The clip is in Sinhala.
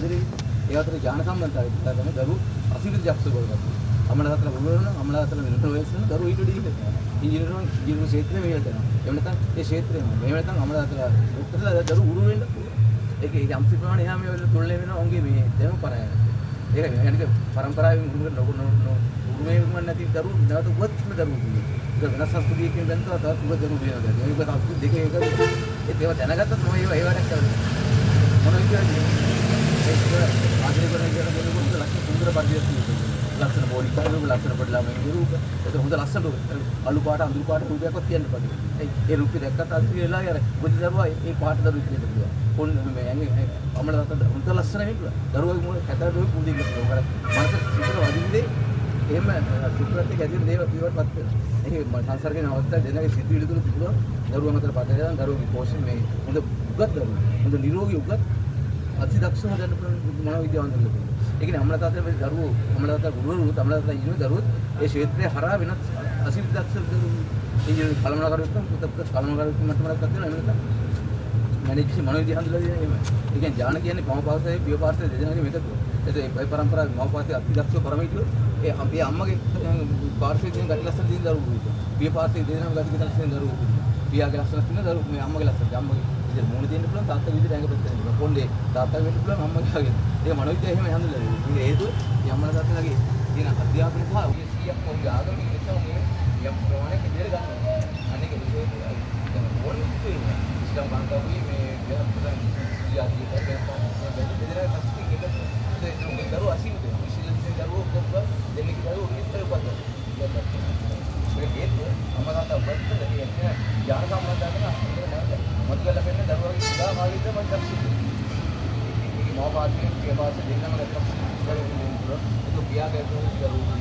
ආදරේ ඒ අතර ඥාන සම්බන්ධතාවය කතා කරන දරුවෝ අසීමිත ජක්ෂ කරගන්නවා. අම්මලා තාත්තලා වුණා නම් අම්මලා තාත්තලා වෙනට වයසන දරුවෝ ඊට වඩා ඉන්න. ඉංජිනේරු ක්ෂේත්‍රෙම මෙහෙට යනවා. එහෙම නැත්නම් ඒ ක්ෂේත්‍රෙම. එහෙම නැත්නම් අම්මලා තාත්තලා ડોක්ටර්ලා දරුවෝ උරු වෙන්න පුළුවන්. ඒකේ යම්සි ප්‍රමාණය එහා මේ වල තුල්ලේ වෙනවා. ඔන්ගේ මේ දැනුම පරායන. ඒක يعني පරම්පරාවෙන් උරුමයක් නැති දරුවෝ නැවත උගත්ම දරුවෝ. ඒක වෙනස් සංස්කෘතියකින් දැන්තව තවත් උගත් දරුවෝ වෙනවා. මේක සංස්කෘතිය දෙකේ එක ඒව දැනගත්තත් මොකද ඒව වැඩක් කරන්නේ. මොනවද කියන්නේ? ඒක ආදරය කරන කෙනෙකුට ලක්ෂණ සුන්දර පරිදි තියෙනවා. ලක්ෂණ පොලිකාරු ලක්ෂණ පොඩ්ඩලා මේ රූප ඒක හොඳ ලස්සන අලු පාට අඳුරු පාට රූපයක්වත් තියන්න බෑ. ඒ රූපේ දැක්කත් අදිරි වෙලා අර බුද්ධ දරුවා ඒ පාට දරුවෙක් කියන්න පුළුවන්. පොන් මේ යන්නේ අමල හොඳ ලස්සන වෙන්න දරුවගේ මොන කතරට ඔය පුදින්න පුළුවන්. මනස සිතන වදින්නේ එහෙම සුප්‍රත්‍ය ගැදින දේව පියවටපත් වෙනවා. ඒක සංසර්ගයේ අවස්ථාව දෙනගේ සිතුවිලි තුන තිබුණා. දරුවා මතර පතේ දාන දරුවගේ පෝෂණ මේ හොඳ උගත් දරුවෝ. හොඳ නිරෝගී උගත් අතිදක්ෂව දැන මනෝවිද්‍යාවන්තලු. ඒ කියන්නේ අම්මලා තාත්තලා මේ දරුවෝ අම්මලා තාත්තා ගුරුවරුත් අම්මලා තාත්තා ඉන්න දරුවොත් ඒ ක්ෂේත්‍රයේ හරහා වෙනස් අසීමිත දක්ෂ ඉංජිනේරු කළමනාකරුවෙක් නම් කළමනාකරුවෙක් මට්ටමකට කරලා එහෙම නැත්නම් මැනේජර් මනෝවිද්‍යාවන්තලා එහෙම. ඒ කියන්නේ ඥාන කියන්නේ මම පාසලේ පිය පාසලේ දෙදෙනාගේ මේක. ඒ පරම්පරාවේ මම පාසලේ අතිදක්ෂව පරමීතුව ඒ අම්මගේ පාර්ශ්වයේ තියෙන ගති ලස්සන තියෙන දරුවෝ. පිය පාසලේ දෙදෙනාම ගති ලස්සන දරුවෝ. පියාගේ ලස්සන තියෙන දරුවෝ මේ අම්මගේ ලස්සන. අම්මගේ ඉතින් මොන දෙන්න පුළුවන් තාත්තා විදිහට ඇඟ පෙත්තෙන්න. පොණ්ඩේ තාත්තා වෙන්න පුළුවන් අම්මගේ වගේ. ඒක මනෝවිද්‍යාව එහෙම හඳුනලා. ඒක හේතුව මේ අම්මලා තාත්තලාගේ තියෙන අධ්‍යාපන සහ ඔය 100ක් වගේ ආගමික නිසා මේ යම් ප්‍රමාණයක් ඉදිරියට ගන්නවා. අනේක ඒක ඕනෙ ඉන්නේ. ඉස්ලාම් බංගාවේ මේ ගහපතන් සියාදී කරගෙන බෙදලා තස්කි එකද ඒ දරුවෝ අසීමිත වෙනවා. ඉස්ලාම් දරුවෝ කොබ්බ දෙන්නේ දරුවෝ විතර උපත්. ඒක හේතුව අම්මලා තාත්තා උපත් දෙන්නේ ඥාන සම්බන්ධතාවය මතකලා වෙන දරුවගේ සුදා මාර්ගික මතක්සිත. මේක මහපාත්‍රයේ පියාපාස දෙන්නම ගත්තා. ඒක පියාගේ දරුවෝ